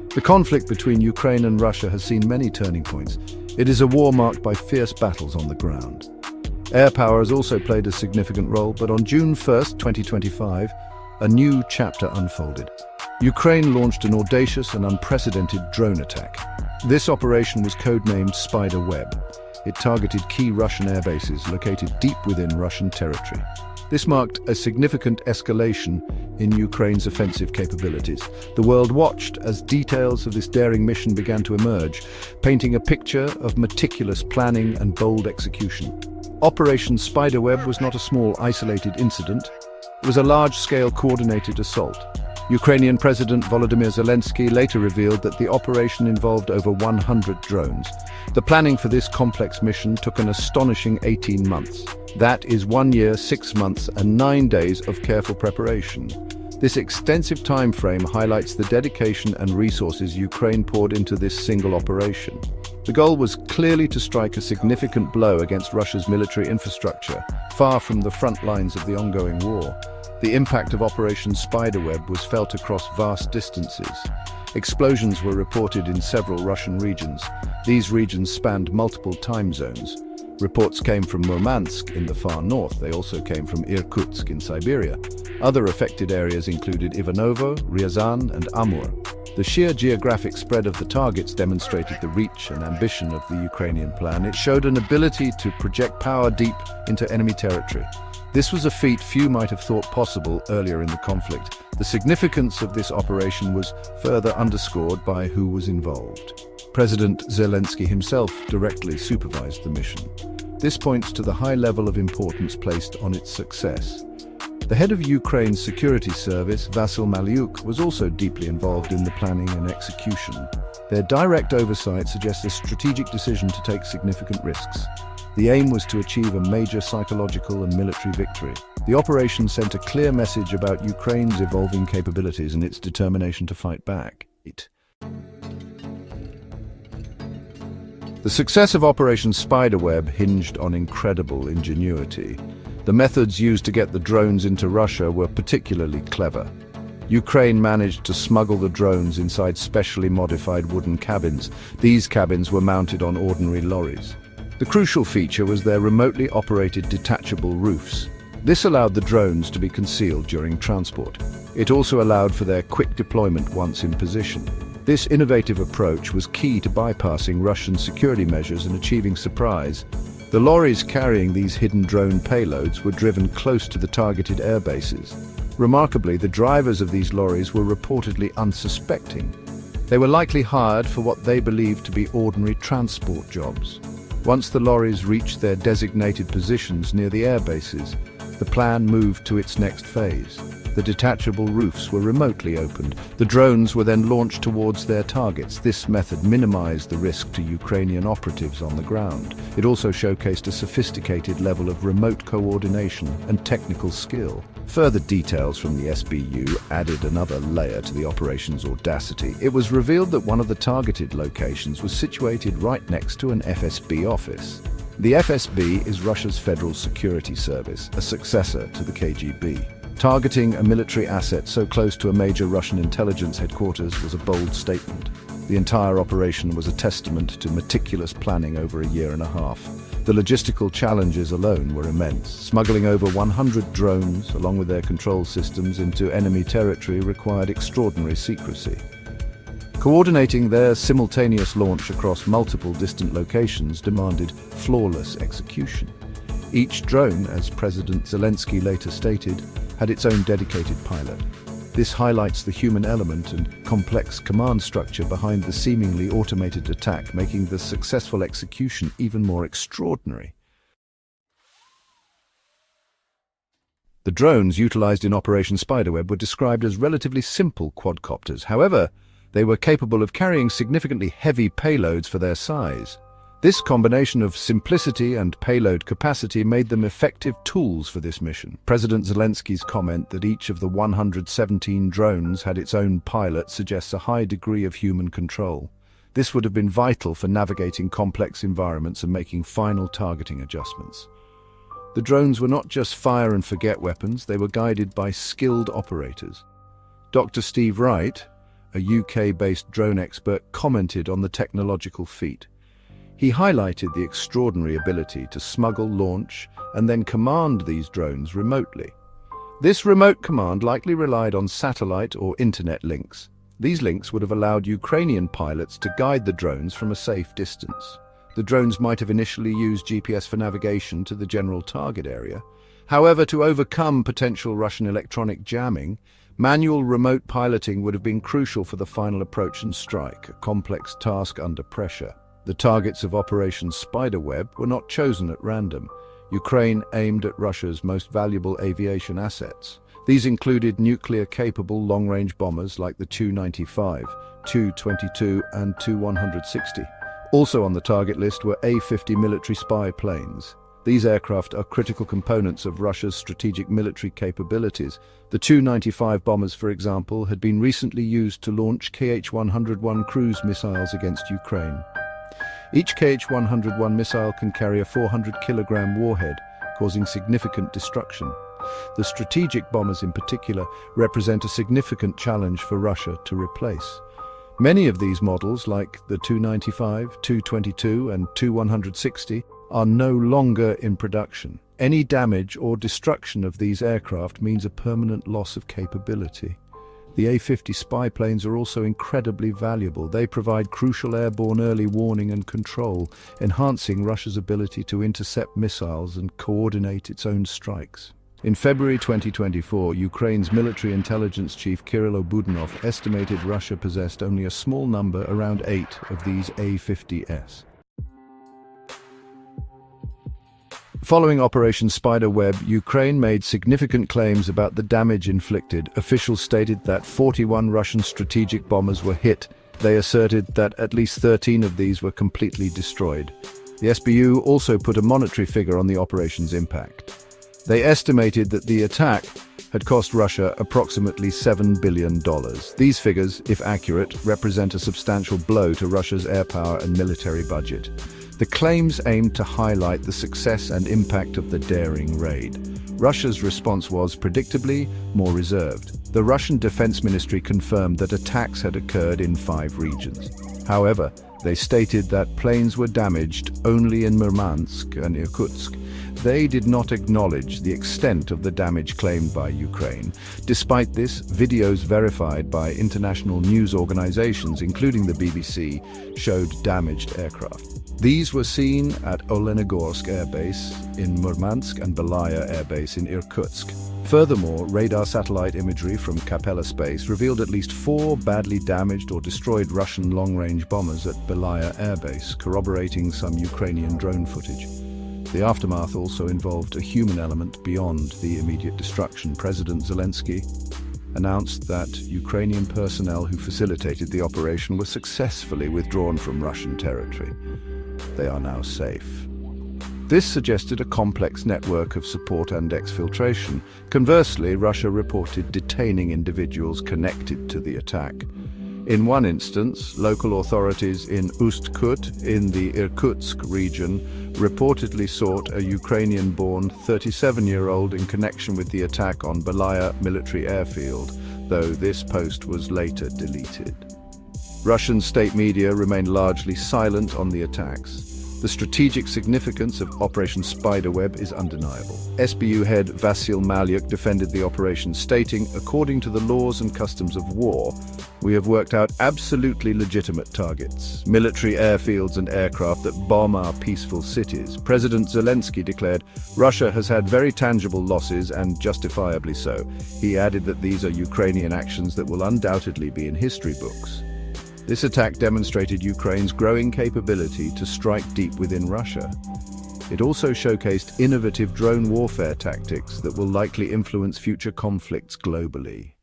The conflict between Ukraine and Russia has seen many turning points. It is a war marked by fierce battles on the ground. Air power has also played a significant role, but on June 1st, 2025, a new chapter unfolded. Ukraine launched an audacious and unprecedented drone attack. This operation was codenamed Spider Web. It targeted key Russian airbases located deep within Russian territory. This marked a significant escalation in Ukraine's offensive capabilities. The world watched as details of this daring mission began to emerge, painting a picture of meticulous planning and bold execution. Operation Spiderweb was not a small, isolated incident. It was a large-scale coordinated assault. Ukrainian President Volodymyr Zelensky later revealed that the operation involved over 100 drones. The planning for this complex mission took an astonishing 18 months. That is 1 year, 6 months, and 9 days of careful preparation. This extensive time frame highlights the dedication and resources Ukraine poured into this single operation. The goal was clearly to strike a significant blow against Russia's military infrastructure, far from the front lines of the ongoing war. The impact of Operation Spiderweb was felt across vast distances. Explosions were reported in several Russian regions. These regions spanned multiple time zones. Reports came from Murmansk in the far north. They also came from Irkutsk in Siberia. Other affected areas included Ivanovo, Ryazan, and Amur. The sheer geographic spread of the targets demonstrated the reach and ambition of the Ukrainian plan. It showed an ability to project power deep into enemy territory. This was a feat few might have thought possible earlier in the conflict. The significance of this operation was further underscored by who was involved. President Zelensky himself directly supervised the mission. This points to the high level of importance placed on its success. The head of Ukraine's security service, Vasyl Malyuk, was also deeply involved in the planning and execution. Their direct oversight suggests a strategic decision to take significant risks. The aim was to achieve a major psychological and military victory. The operation sent a clear message about Ukraine's evolving capabilities and its determination to fight back. The success of Operation Spiderweb hinged on incredible ingenuity. The methods used to get the drones into Russia were particularly clever. Ukraine managed to smuggle the drones inside specially modified wooden cabins. These cabins were mounted on ordinary lorries. The crucial feature was their remotely operated detachable roofs. This allowed the drones to be concealed during transport. It also allowed for their quick deployment once in position. This innovative approach was key to bypassing Russian security measures and achieving surprise. The lorries carrying these hidden drone payloads were driven close to the targeted air bases. Remarkably, the drivers of these lorries were reportedly unsuspecting. They were likely hired for what they believed to be ordinary transport jobs. Once the lorries reached their designated positions near the air bases, the plan moved to its next phase. The detachable roofs were remotely opened. The drones were then launched towards their targets. This method minimized the risk to Ukrainian operatives on the ground. It also showcased a sophisticated level of remote coordination and technical skill. Further details from the SBU added another layer to the operation's audacity. It was revealed that one of the targeted locations was situated right next to an FSB office. The FSB is Russia's Federal Security Service, a successor to the KGB. Targeting a military asset so close to a major Russian intelligence headquarters was a bold statement. The entire operation was a testament to meticulous planning over a year and a half. The logistical challenges alone were immense. Smuggling over 100 drones, along with their control systems, into enemy territory required extraordinary secrecy. Coordinating their simultaneous launch across multiple distant locations demanded flawless execution. Each drone, as President Zelensky later stated, had its own dedicated pilot. This highlights the human element and complex command structure behind the seemingly automated attack, making the successful execution even more extraordinary. The drones utilized in Operation Spiderweb were described as relatively simple quadcopters. However, they were capable of carrying significantly heavy payloads for their size. This combination of simplicity and payload capacity made them effective tools for this mission. President Zelensky's comment that each of the 117 drones had its own pilot suggests a high degree of human control. This would have been vital for navigating complex environments and making final targeting adjustments. The drones were not just fire-and-forget weapons, they were guided by skilled operators. Dr. Steve Wright, a UK-based drone expert, commented on the technological feat. He highlighted the extraordinary ability to smuggle, launch, and then command these drones remotely. This remote command likely relied on satellite or internet links. These links would have allowed Ukrainian pilots to guide the drones from a safe distance. The drones might have initially used GPS for navigation to the general target area. However, to overcome potential Russian electronic jamming, manual remote piloting would have been crucial for the final approach and strike, a complex task under pressure. The targets of Operation Spiderweb were not chosen at random. Ukraine aimed at Russia's most valuable aviation assets. These included nuclear-capable long-range bombers like the Tu-95, Tu-22 and Tu-160. Also on the target list were A-50 military spy planes. These aircraft are critical components of Russia's strategic military capabilities. The Tu-95 bombers, for example, had been recently used to launch Kh-101 cruise missiles against Ukraine. Each Kh-101 missile can carry a 400-kilogram warhead, causing significant destruction. The strategic bombers in particular represent a significant challenge for Russia to replace. Many of these models, like the Tu-95, Tu-22 and Tu-160, are no longer in production. Any damage or destruction of these aircraft means a permanent loss of capability. The A-50 spy planes are also incredibly valuable. They provide crucial airborne early warning and control, enhancing Russia's ability to intercept missiles and coordinate its own strikes. In February 2024, Ukraine's military intelligence chief Kirill Budanov estimated Russia possessed only a small number, around 8, of these A-50s. Following Operation Spiderweb, Ukraine made significant claims about the damage inflicted. Officials stated that 41 Russian strategic bombers were hit. They asserted that at least 13 of these were completely destroyed. The SBU also put a monetary figure on the operation's impact. They estimated that the attack had cost Russia approximately $7 billion. These figures, if accurate, represent a substantial blow to Russia's air power and military budget. The claims aimed to highlight the success and impact of the daring raid. Russia's response was, predictably, more reserved. The Russian Defense Ministry confirmed that attacks had occurred in 5 regions. However, they stated that planes were damaged only in Murmansk and Irkutsk. They did not acknowledge the extent of the damage claimed by Ukraine. Despite this, videos verified by international news organizations, including the BBC, showed damaged aircraft. These were seen at Olenogorsk Air Base in Murmansk and Belaya Air Base in Irkutsk. Furthermore, radar satellite imagery from Capella Space revealed at least 4 badly damaged or destroyed Russian long-range bombers at Belaya Air Base, corroborating some Ukrainian drone footage. The aftermath also involved a human element beyond the immediate destruction. President Zelensky announced that Ukrainian personnel who facilitated the operation were successfully withdrawn from Russian territory. They are now safe. This suggested a complex network of support and exfiltration. Conversely, Russia reported detaining individuals connected to the attack. In one instance, local authorities in Ust-Kut, in the Irkutsk region, reportedly sought a Ukrainian-born 37-year-old in connection with the attack on Belaya military airfield, though this post was later deleted. Russian state media remained largely silent on the attacks. The strategic significance of Operation Spiderweb is undeniable. SBU head Vasyl Malyuk defended the operation, stating, "According to the laws and customs of war, we have worked out absolutely legitimate targets, military airfields and aircraft that bomb our peaceful cities." President Zelensky declared, "Russia has had very tangible losses, and justifiably so." He added that these are Ukrainian actions that will undoubtedly be in history books. This attack demonstrated Ukraine's growing capability to strike deep within Russia. It also showcased innovative drone warfare tactics that will likely influence future conflicts globally.